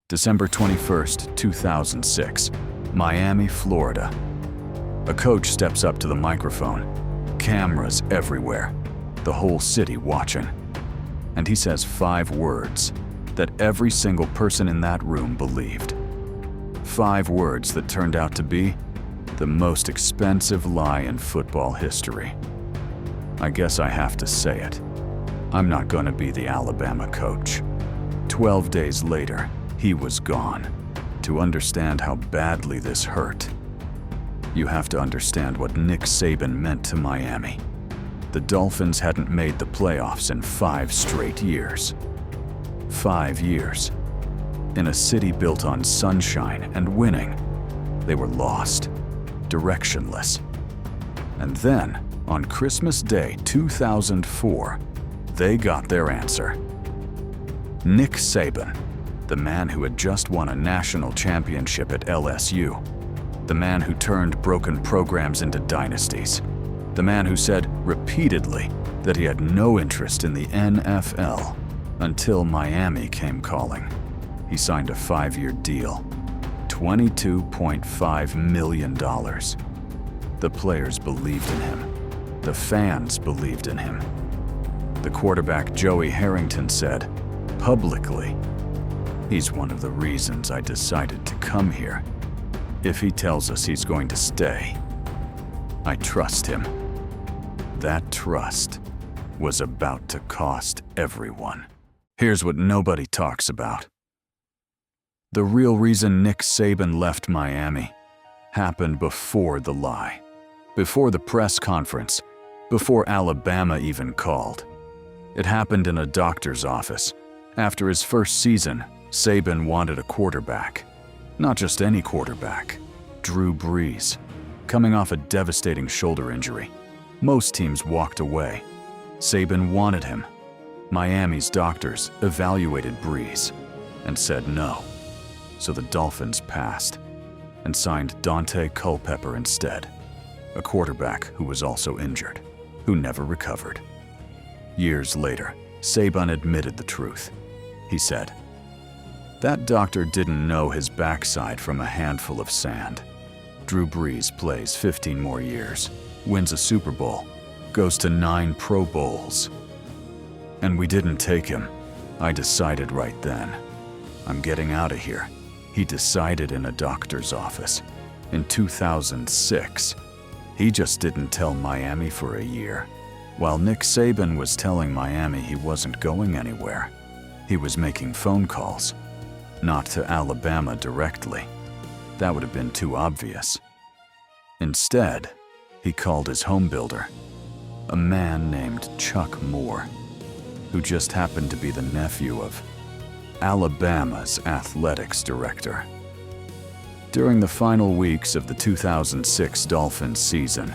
December 21st, 2006, Miami, Florida. A coach steps up to the microphone. Cameras everywhere. The whole city watching. And he says 5 words that every single person in that room believed. 5 words that turned out to be the most expensive lie in football history. I guess I have to say it. I'm not going to be the Alabama coach. 12 days later, he was gone. To understand how badly this hurt, you have to understand what Nick Saban meant to Miami. The Dolphins hadn't made the playoffs in 5 straight years. 5 years. In a city built on sunshine and winning, they were lost, directionless. And then, on Christmas Day 2004, they got their answer. Nick Saban, the man who had just won a national championship at LSU, the man who turned broken programs into dynasties, the man who said repeatedly that he had no interest in the NFL until Miami came calling. He signed a 5-year deal, $22.5 million. The players believed in him. The fans believed in him. The quarterback Joey Harrington said, publicly, "He's one of the reasons I decided to come here. If he tells us he's going to stay, I trust him." That trust was about to cost everyone. Here's what nobody talks about. The real reason Nick Saban left Miami happened before the lie, before the press conference, before Alabama even called. It happened in a doctor's office. After his first season, Saban wanted a quarterback. Not just any quarterback. Drew Brees, coming off a devastating shoulder injury. Most teams walked away. Saban wanted him. Miami's doctors evaluated Brees and said no. So the Dolphins passed and signed Dante Culpepper instead, a quarterback who was also injured, who never recovered. Years later, Saban admitted the truth. He said, "That doctor didn't know his backside from a handful of sand. Drew Brees plays 15 more years, wins a Super Bowl, goes to 9 Pro Bowls. And we didn't take him. I decided right then. I'm getting out of here." He decided in a doctor's office. In 2006, he just didn't tell Miami for a year. While Nick Saban was telling Miami he wasn't going anywhere, he was making phone calls. Not to Alabama directly. That would have been too obvious. Instead, he called his home builder, a man named Chuck Moore, who just happened to be the nephew of Alabama's athletics director. During the final weeks of the 2006 Dolphins season,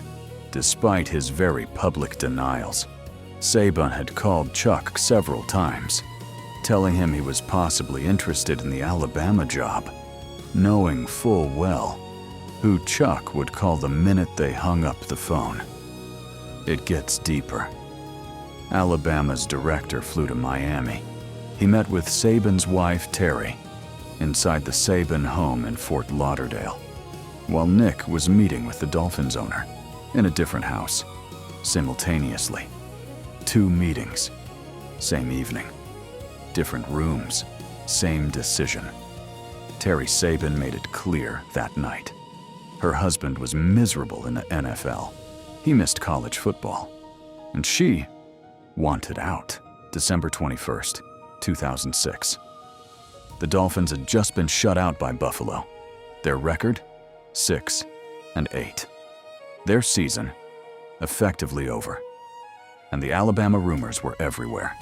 despite his very public denials, Saban had called Chuck several times, telling him he was possibly interested in the Alabama job, knowing full well who Chuck would call the minute they hung up the phone. It gets deeper. Alabama's director flew to Miami. He met with Saban's wife, Terry, inside the Saban home in Fort Lauderdale, while Nick was meeting with the Dolphins owner in a different house, simultaneously. 2 meetings, same evening. Different rooms, same decision. Terry Saban made it clear that night. Her husband was miserable in the NFL. He missed college football. And she wanted out. December 21st, 2006. The Dolphins had just been shut out by Buffalo. Their record? 6-8. Their season effectively over. And the Alabama rumors were everywhere.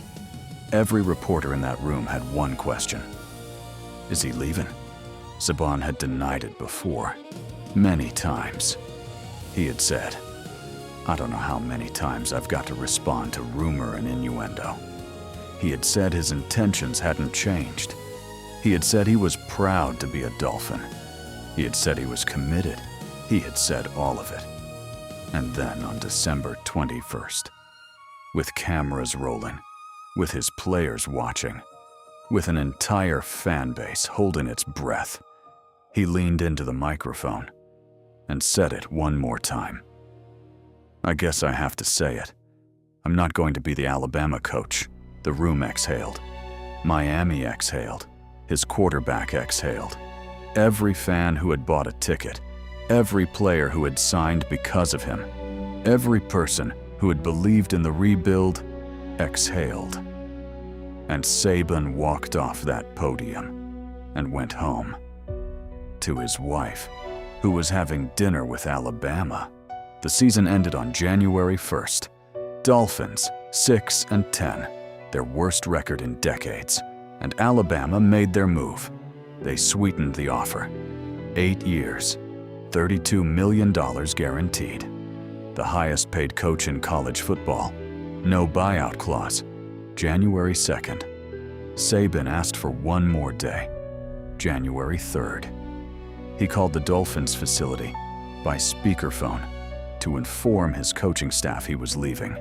Every reporter in that room had one question. Is he leaving? Saban had denied it before, many times. He had said, "I don't know how many times I've got to respond to rumor and innuendo." He had said his intentions hadn't changed. He had said he was proud to be a Dolphin. He had said he was committed. He had said all of it. And then on December 21st, with cameras rolling, with his players watching, with an entire fan base holding its breath. He leaned into the microphone and said it one more time. I guess I have to say it. I'm not going to be the Alabama coach. The room exhaled. Miami exhaled. His quarterback exhaled. Every fan who had bought a ticket, every player who had signed because of him, every person who had believed in the rebuild exhaled. And Saban walked off that podium and went home to his wife, who was having dinner with Alabama. The season ended on January 1st. Dolphins 6-10, their worst record in decades, and Alabama made their move. They sweetened the offer. 8 years, $32 million guaranteed. The highest paid coach in college football. No buyout clause. January 2nd. Saban asked for one more day. January 3rd. He called the Dolphins facility by speakerphone to inform his coaching staff he was leaving.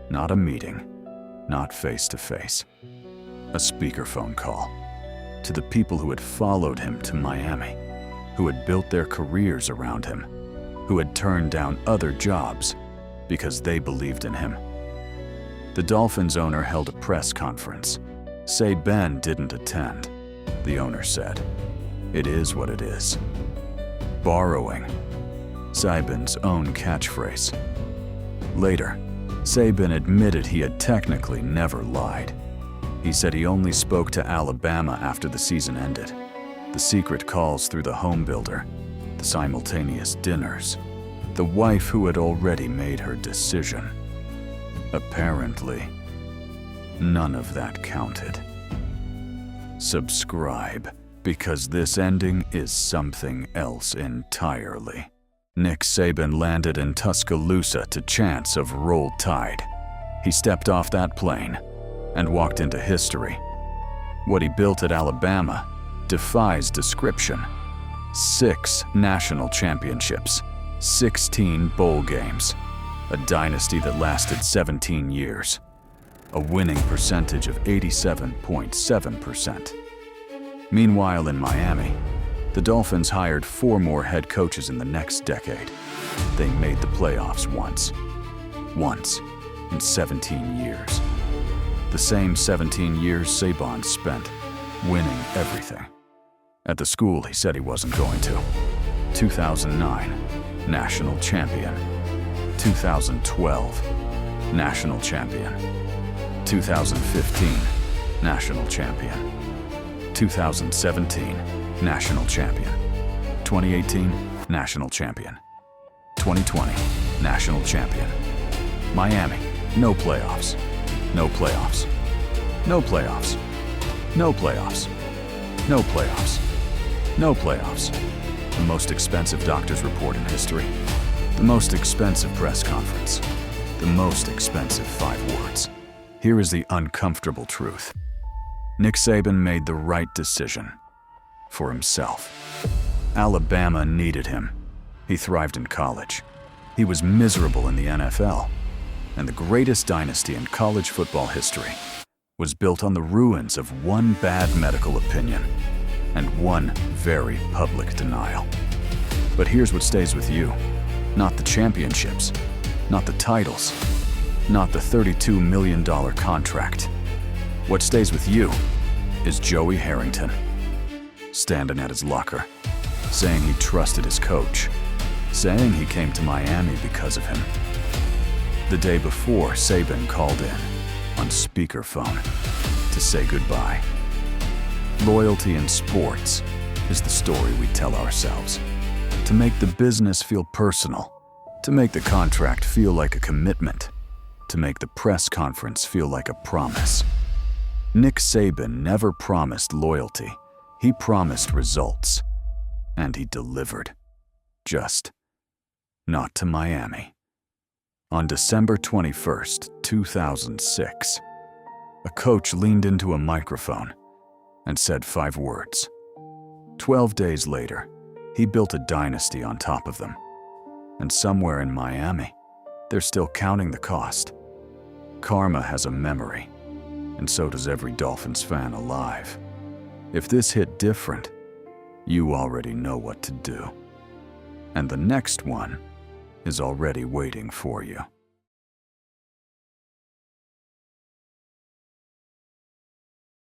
Not a meeting, not face-to-face. A speakerphone call to the people who had followed him to Miami, who had built their careers around him, who had turned down other jobs because they believed in him. The Dolphins owner held a press conference. Saban didn't attend. The owner said, "It is what it is." Borrowing Saban's own catchphrase. Later, Saban admitted he had technically never lied. He said he only spoke to Alabama after the season ended. The secret calls through the home builder, the simultaneous dinners, the wife who had already made her decision. Apparently, none of that counted. Subscribe, because this ending is something else entirely. Nick Saban landed in Tuscaloosa to chants of Roll Tide. He stepped off that plane and walked into history. What he built at Alabama defies description. 6 national championships, 16 bowl games, a dynasty that lasted 17 years, a winning percentage of 87.7%. Meanwhile, in Miami, the Dolphins hired 4 more head coaches in the next decade. They made the playoffs once in 17 years. The same 17 years Saban spent winning everything. At the school he said he wasn't going to. 2009, national champion. 2012, national champion. 2015, national champion. 2017, national champion. 2018, national champion. 2020, national champion. Miami, no playoffs. No playoffs. No playoffs. No playoffs. No playoffs. No playoffs. The most expensive doctor's report in history. The most expensive press conference. The most expensive 5 words. Here is the uncomfortable truth. Nick Saban made the right decision for himself. Alabama needed him. He thrived in college. He was miserable in the NFL. And the greatest dynasty in college football history was built on the ruins of one bad medical opinion and one very public denial. But here's what stays with you. Not the championships, not the titles, not the $32 million contract. What stays with you is Joey Harrington, standing at his locker, saying he trusted his coach, saying he came to Miami because of him. The day before, Saban called in on speakerphone to say goodbye. Loyalty in sports is the story we tell ourselves. To make the business feel personal, to make the contract feel like a commitment, to make the press conference feel like a promise. Nick Saban never promised loyalty. He promised results. And he delivered. Just not to Miami. On December 21st, 2006, a coach leaned into a microphone and said 5 words. 12 days later, he built a dynasty on top of them. And somewhere in Miami, they're still counting the cost. Karma has a memory. and so does every Dolphins fan alive. If this hit different, you already know what to do. And the next one is already waiting for you.